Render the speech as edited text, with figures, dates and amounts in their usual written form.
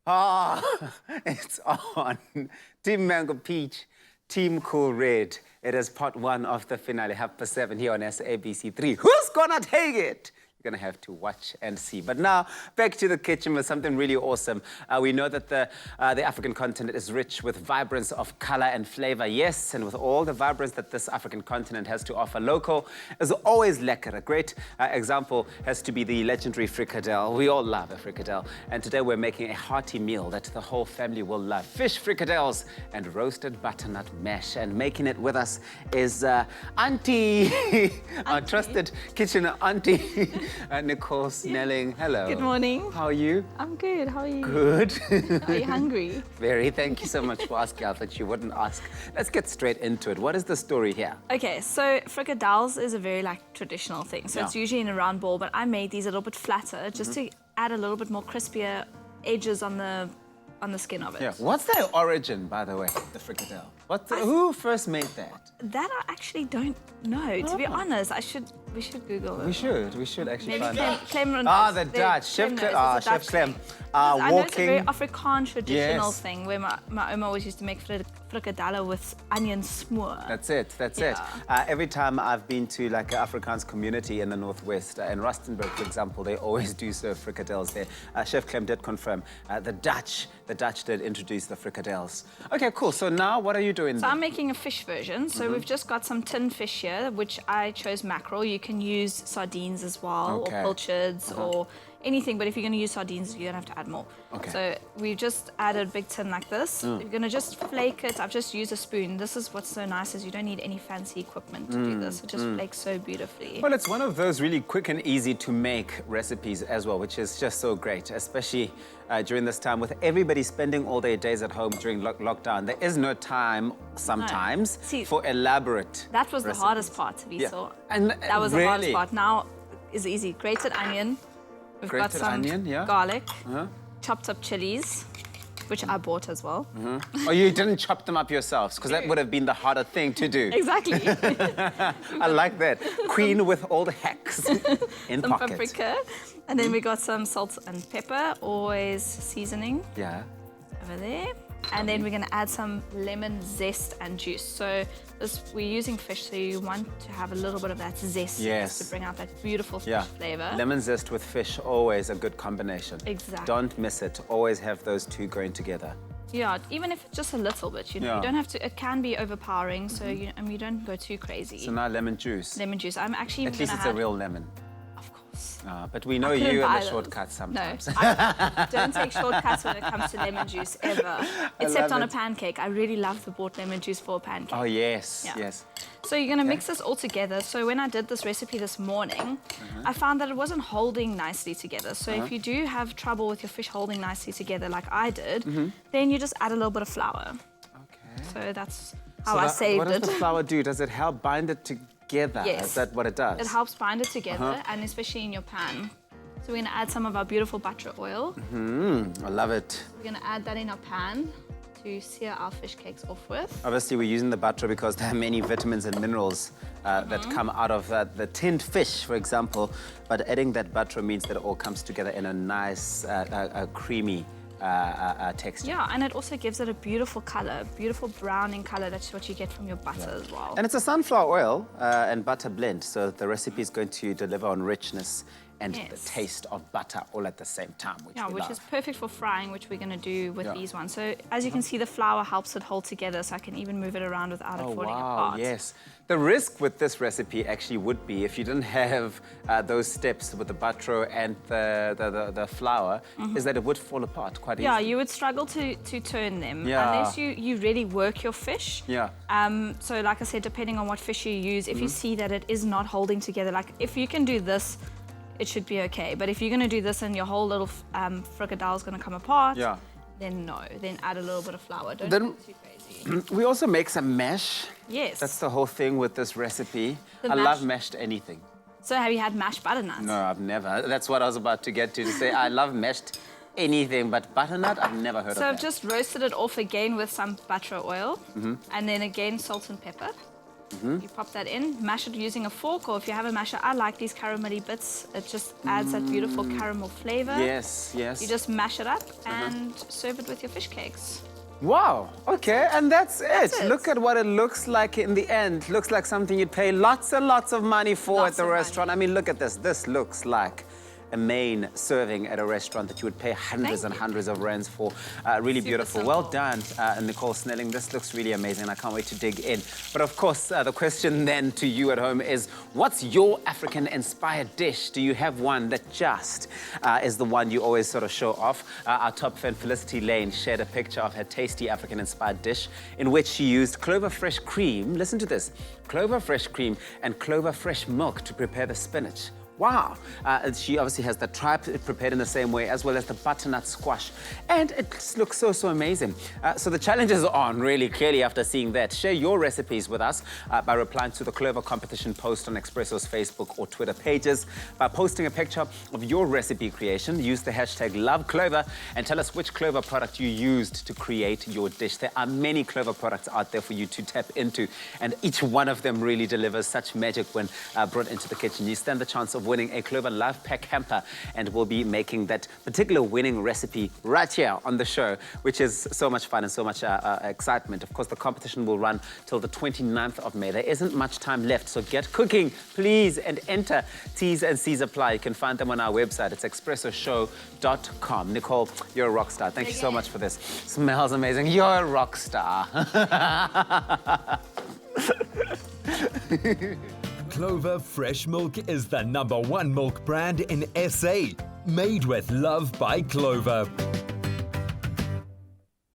Ah, it's on. Team Mango Peach, Team Cool Red. It is part one of the finale, 7:30 here on SABC3. Who's gonna take it? You're gonna have to watch and see. But now, back to the kitchen with something really awesome. We know that the African continent is rich with vibrance of color and flavor, yes, and with all the vibrance that this African continent has to offer, local is always lekker. A great example has to be the legendary Frikkadel. We all love a Frikkadel, and today we're making a hearty meal that the whole family will love. Fish Frikkadels and roasted butternut mash, and making it with us is Auntie, our trusted kitchen auntie, Nicole Snelling. Hello. Good morning. How are you? I'm good. How are you? Good. Are you hungry? Very. Thank you so much for asking. I thought you wouldn't ask. Let's get straight into it. What is the story here? Okay, so Frikkadels is a very traditional thing. So Yeah. it's usually in a round ball, but I made these a little bit flatter just to add a little bit more crispier edges on the skin of it. Yeah. What's the origin, by the way, the Frikkadel? Who first made that? That I actually don't know. To be honest, we should Google it. We should actually Maybe find out. Clem The Dutch. Chef Clem. I know it's a very Afrikaans traditional Yes. thing where my oma always used to make frikkadelle with onion smoor. That's it. Every time I've been to like an Afrikaans community in the northwest, in Rustenburg, for example, they always do serve frikadels there. Chef Clem did confirm the Dutch did introduce the frikadels. Okay, cool. So now what are you doing? So I'm making a fish version. So we've just got some tin fish here, which I chose mackerel. You can use sardines as well, Okay. or pilchards, or anything. But if you're going to use sardines, you don't have to add more. Okay. So we've just added a big tin like this. You're going to just flake it. I've just used a spoon. This is what's so nice is you don't need any fancy equipment to do this. It just flakes so beautifully. Well, it's one of those really quick and easy to make recipes as well, which is just so great, especially during this time with everybody spending all their days at home during lockdown. There is no time sometimes See, for elaborate That was recipes. the hardest part to be Yeah. so. And That was the really? hardest part. Now is easy. Grated onion. We've got Grated some onion, yeah. garlic, chopped up chilies, which I bought as well. Oh, you didn't chop them up yourselves, because that would have been the harder thing to do. Exactly. I like that. Queen with all the hacks in Some pocket. paprika. And then we got some salt and pepper, always seasoning Yeah. over there. And then we're going to add some lemon zest and juice. So we're using fish, so you want to have a little bit of that zest Yes. to bring out that beautiful fish Yeah. flavor. Lemon zest with fish, always a good combination. Exactly. Don't miss it. Always have those two going together. Yeah, even if it's just a little bit, you know, Yeah. you don't have to. It can be overpowering, so you don't go too crazy. So now lemon juice. Lemon juice. I'm actually At even least gonna it's a add, real lemon. Of course. But we know couldn't you and buy the those. shortcuts No, sometimes. I don't take shortcuts when it comes to lemon juice ever, except love on a it. pancake. I really love the bought lemon juice for a pancake. Oh, yes, Yeah. yes. So you're going to mix this all together. So when I did this recipe this morning, I found that it wasn't holding nicely together. So if you do have trouble with your fish holding nicely together like I did, then you just add a little bit of flour. Okay. So that's how So I that- saved what does it. the flour do? Does it help bind it together? Yes. Is that what it does? It helps bind it together, and especially in your pan. So we're going to add some of our beautiful butter oil. I love it. We're going to add that in our pan to sear our fish cakes off with. Obviously, we're using the butter because there are many vitamins and minerals that come out of the tinned fish, for example. But adding that butter means that it all comes together in a nice, creamy texture. Yeah, and it also gives it a beautiful color, beautiful browning color. That's what you get from your butter as well. And it's a sunflower oil and butter blend, so the recipe is going to deliver on richness and the Yes. taste of butter all at the same time, which Yeah, we which love. is perfect for frying, which we're going to do with Yeah. these ones. So as you can see, the flour helps it hold together, so I can even move it around without it Oh, falling wow, apart. yes. The risk with this recipe actually would be if you didn't have those steps with the butter and the flour, is that it would fall apart quite Yeah, easily. you would struggle to turn them Yeah. unless you really work your fish. Yeah. So like I said, depending on what fish you use, if you see that it is not holding together, like if you can do this, it should be okay. But if you're going to do this and your whole little frikadelle is going to come apart, Yeah. then no. Then add a little bit of flour. Don't Then- do it too crazy. We also make some mash. Yes. That's the whole thing with this recipe. The I mash- love mashed anything. So have you had mashed butternut? No, I've never. That's what I was about to get to say I love mashed anything, but butternut, I've never heard So of I've that. just roasted it off again with some butter oil, and then again salt and pepper. You pop that in, mash it using a fork, or if you have a masher, I like these caramelly bits. It just adds that beautiful caramel flavor. Yes, yes. You just mash it up and serve it with your fish cakes. Wow, okay, and that's it. it. Look at what it looks like in the end. Looks like something you'd pay lots and lots of money for Lots at the of restaurant. I mean, look at this. This looks like a main serving at a restaurant that you would pay hundreds and hundreds of rands for. Really Super beautiful. Well simple. done, Nicole Snelling. This looks really amazing. I can't wait to dig in. But of course, the question then to you at home is, what's your African-inspired dish? Do you have one that just is the one you always sort of show off? Our top fan, Felicity Lane, shared a picture of her tasty African-inspired dish in which she used Clover fresh cream. Listen to this. Clover fresh cream and Clover fresh milk to prepare the spinach. Wow. She obviously has the tripe prepared in the same way, as well as the butternut squash. And it looks so, so amazing. So the challenge is on, really, clearly, after seeing that. Share your recipes with us by replying to the Clover competition post on Expresso's Facebook or Twitter pages. By posting a picture of your recipe creation, use the hashtag #LoveClover and tell us which Clover product you used to create your dish. There are many Clover products out there for you to tap into, and each one of them really delivers such magic when brought into the kitchen. You stand the chance of winning a Clover Love Pack hamper, and we'll be making that particular winning recipe right here on the show, which is so much fun and so much excitement. Of course, the competition will run till the 29th of May. There isn't much time left, so get cooking, please, and enter. T's and C's apply. You can find them on our website. It's expressoshow.com. Nicole, you're a rock star. Thank you so much for this. Smells amazing. You're a rock star. Clover Fresh Milk is the #1 milk brand in SA, made with love by Clover.